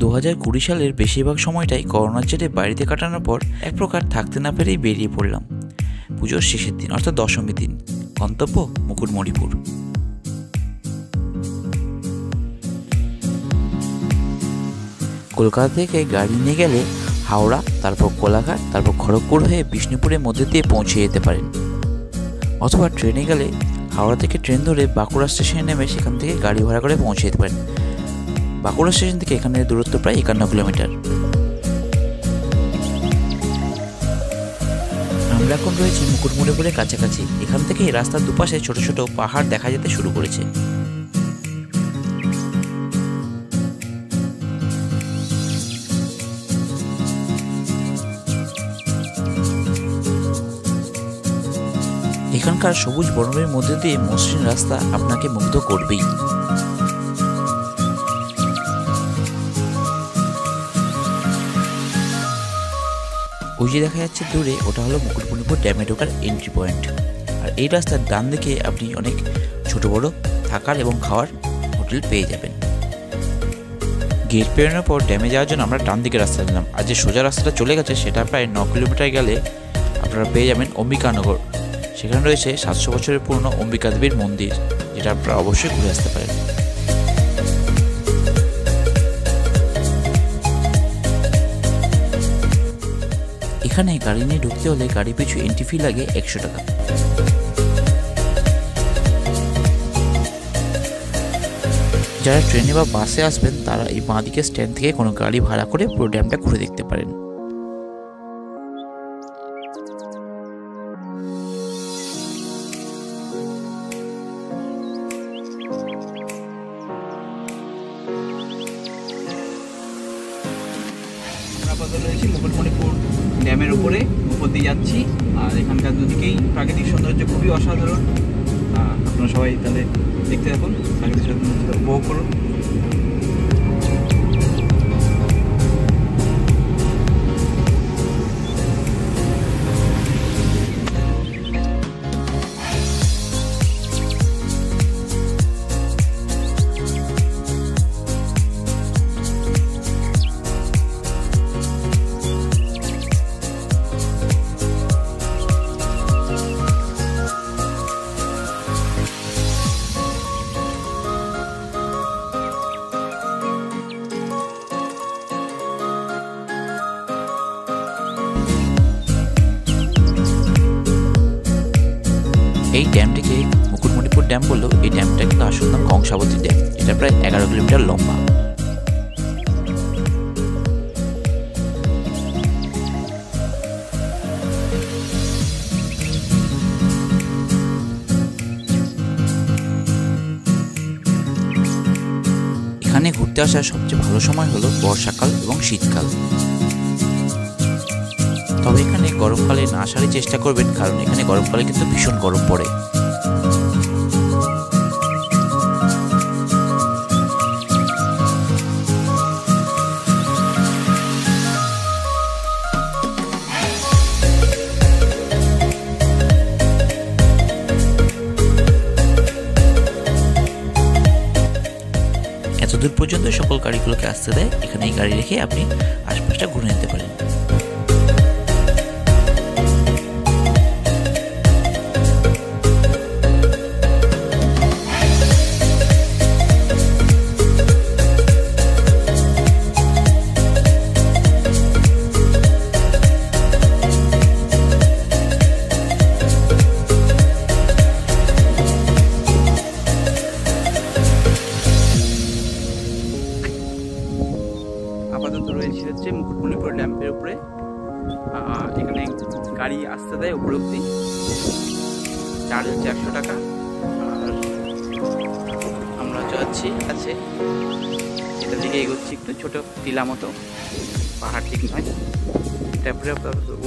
2020 সালের বেশিরভাগ সময়টাই করোনার জেরে বাড়িতে কাটানোর পর এক প্রকার থাকতে না পেরেই বেরিয়ে পড়লাম পুজোর শেষের দিন অর্থাৎ দশমী দিন। গন্তব্য মুকুটমণিপুর। কলকাতা থেকে গাড়ি নিয়ে গেলে হাওড়া, তারপর কোলাঘাট, তারপর খড়গপুর হয়ে বিষ্ণুপুরের মধ্যে দিয়ে পৌঁছে যেতে পারেন, অথবা ট্রেনে গেলে হাওড়া থেকে ট্রেন ধরে বাঁকুড়া স্টেশনে নেমে সেখান থেকে গাড়ি ভাড়া করে পৌঁছে যেতে পারেন। বাঁকুড়া স্টেশন থেকে এখানের দূরত্ব প্রায় 51 কিলোমিটার। আমরা এখন রয়েছি মুকুটমণিপুরের কাছাকাছি। এখান থেকে রাস্তার দুপাশে ছোট ছোট পাহাড় দেখা যেতে শুরু করেছে। এখানকার সবুজ বনের মধ্যে দিয়ে মসৃণ রাস্তা আপনাকে মুগ্ধ করবেই। ওই যে দেখা যাচ্ছে দূরে, ওটা হলো মুকুটমণিপুর ড্যামে ঢোকার এন্ট্রি পয়েন্ট। আর এই রাস্তার ডান দিকে আপনি অনেক ছোট বড় থাকার এবং খাওয়ার হোটেল পেয়ে যাবেন। গেট পেরোনোর পর ড্যামে যাওয়ার জন্য আমরা ডান দিকে রাস্তা নিলাম। আর যে সোজা রাস্তাটা চলে গেছে সেটা প্রায় 9 কিলোমিটার গেলে আপনারা পেয়ে যাবেন অম্বিকানগর। সেখানে রয়েছে 700 বছরের পুরনো অম্বিকা দেবীর মন্দির, যেটা আপনারা অবশ্যই ঘুরে আসতে পারেন। এখানে গাড়ি নিয়ে ঢুকতে হলে গাড়ি পিছু এন্ট্রি ফি লাগে 100 টাকা। যারা ট্রেনে বা বাসে আসবেন তারা এই বাঁদিকে স্ট্যান্ড থেকে কোনো গাড়ি ভাড়া করে পুরো ড্যামটা ঘুরে দেখতে পারেন। রয়েছি মুকুটমণিপুর ড্যামের উপর দিয়ে যাচ্ছি। আর এখানকার দুদিকেই প্রাকৃতিক সৌন্দর্য খুবই অসাধারণ। আপনারা সবাই তাহলে দেখতে থাকুন, প্রাকৃতিক সৌন্দর্য উপভোগ করুন। এই ড্যামটিকে মুকুটমণিপুর ড্যাম বললেও এই ড্যামটা কিন্তু আসল নাম কংসাবতী ড্যাম। এটা প্রায় 11 কিলোমিটার লম্বা। এখানে ঘুরতে আসার সবচেয়ে ভালো সময় হলো বর্ষাকাল এবং শীতকাল। তবে এখানে গরমকালে না আসারই চেষ্টা করবেন, কারণ এখানে গরমকালে কিন্তু ভীষণ গরম পড়ে। এতদূর পর্যন্ত সকল গাড়িগুলোকে আসতে দেয়। এখানে এই গাড়ি রেখে আপনি আশপাশটা ঘুরে নিতে পারেন। আপাতত রয়েছে হচ্ছে মুকুটমণিপুর ড্যামের উপরে। এখানে গাড়ি আসতে দেয় উপরে অব্দি, চার্জ হচ্ছে 100 টাকা। আর আমরা যাচ্ছি আছে এটার দিকে এগোচ্ছি, একটু ছোট টিলা মতো, পাহাড় ঠিক নয়, তারপরে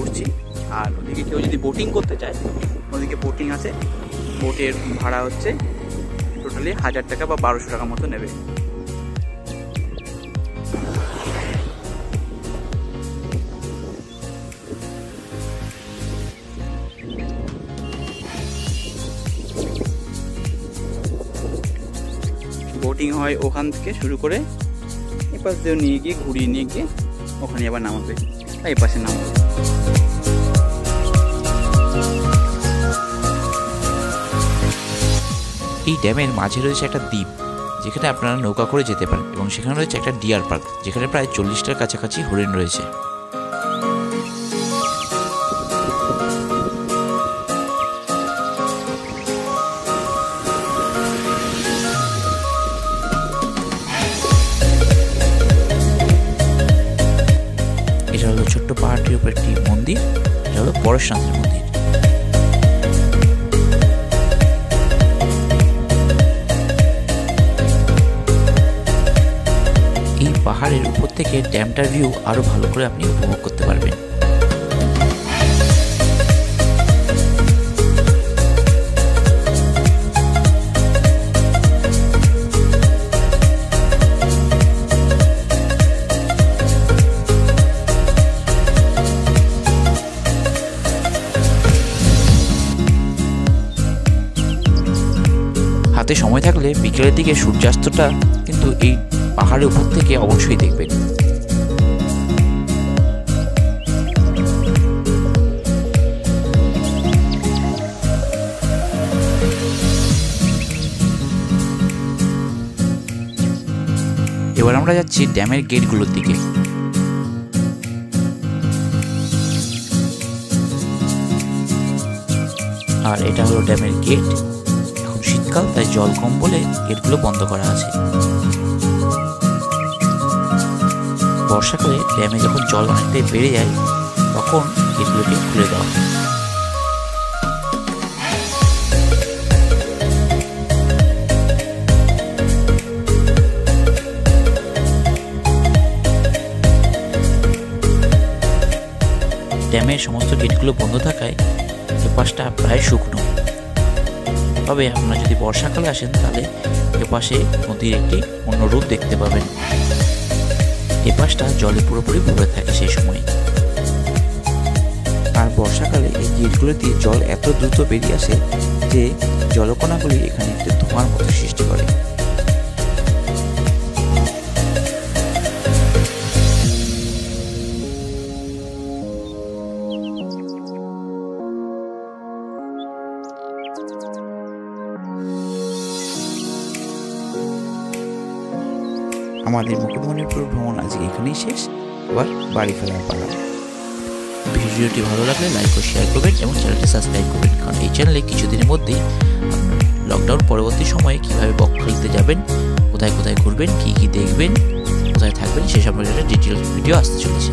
উঠছি। আর ওদিকে কেউ যদি বোটিং করতে চায়, ওদিকে বোটিং আছে। বোটের ভাড়া হচ্ছে টোটালি 1000 টাকা বা 1200 টাকা মতো নেবে। বোটিং হয় ওখান থেকে শুরু করে এই পাশ দিয়ে নিয়ে গিয়ে ঘুরিয়ে নিয়ে গিয়ে ওখানে আবার নামাবে, এই পাশে নামাবে। এই ড্যামের মাঝে রয়েছে একটা দ্বীপ, যেখানে আপনারা নৌকা করে যেতে পারেন, এবং সেখানে রয়েছে একটা ডিয়ার পার্ক, যেখানে প্রায় 40টার কাছাকাছি হরিণ রয়েছে। এটা হলো ছোট্ট পাহাড়টির উপর একটি মন্দির, এটা হলো পরশুরামের মন্দির। এই পাহাড়ের উপর থেকে ড্যামটার ভিউ আরো ভালো করে আপনি উপভোগ করতে পারবেন। হাতে সময় থাকলে বিকেলের দিকে সূর্যাস্তটা কিন্তু এই পাহাড়ের উপর থেকে অবশ্যই দেখবেন। এবার আমরা যাচ্ছি ড্যামের গেটগুলোর দিকে। আর এটা হলো ড্যামের গেট। এখন শীতকাল, তাই জল কম বলে গেটগুলো বন্ধ করা আছে। বর্ষাকালে ড্যামে যখন জল অনেকটাই বেড়ে যায়, তখন গেটগুলোকে খুলে দেওয়া হয়। ড্যামের সমস্ত গেটগুলো বন্ধ থাকায় এপাশটা প্রায় শুকনো। তবে আপনারা যদি বর্ষাকালে আসেন, তাহলে এপাশে নদীর একটি অন্য রূপ দেখতে পাবেন। এপাশটা জলে পুরোপুরি ভরে থাকে সেই সময়। আর বর্ষাকালে এই গেটগুলো দিয়ে জল এত দ্রুত বেরিয়ে আসে যে জলকণাগুলি এখানে একটি ধোঁয়ার মতো সৃষ্টি করে। আমাদের মুকুটমণিপুর ভ্রমণ আজকে এখানেই শেষ। এবার বাড়ি ফেরার পালা। ভিডিওটি ভালো লাগলে লাইক ও শেয়ার করবেন এবং চ্যানেলটি সাবস্ক্রাইব করবেন, কারণ এই চ্যানেলে কিছুদিনের মধ্যেই লকডাউন পরবর্তী সময়ে কীভাবে বকখালিতে যাবেন, কোথায় কোথায় ঘুরবেন, কী কী দেখবেন, কোথায় থাকবেন, সে সম্পর্কে একটা ডিটেলস ভিডিও আসতে চলেছে।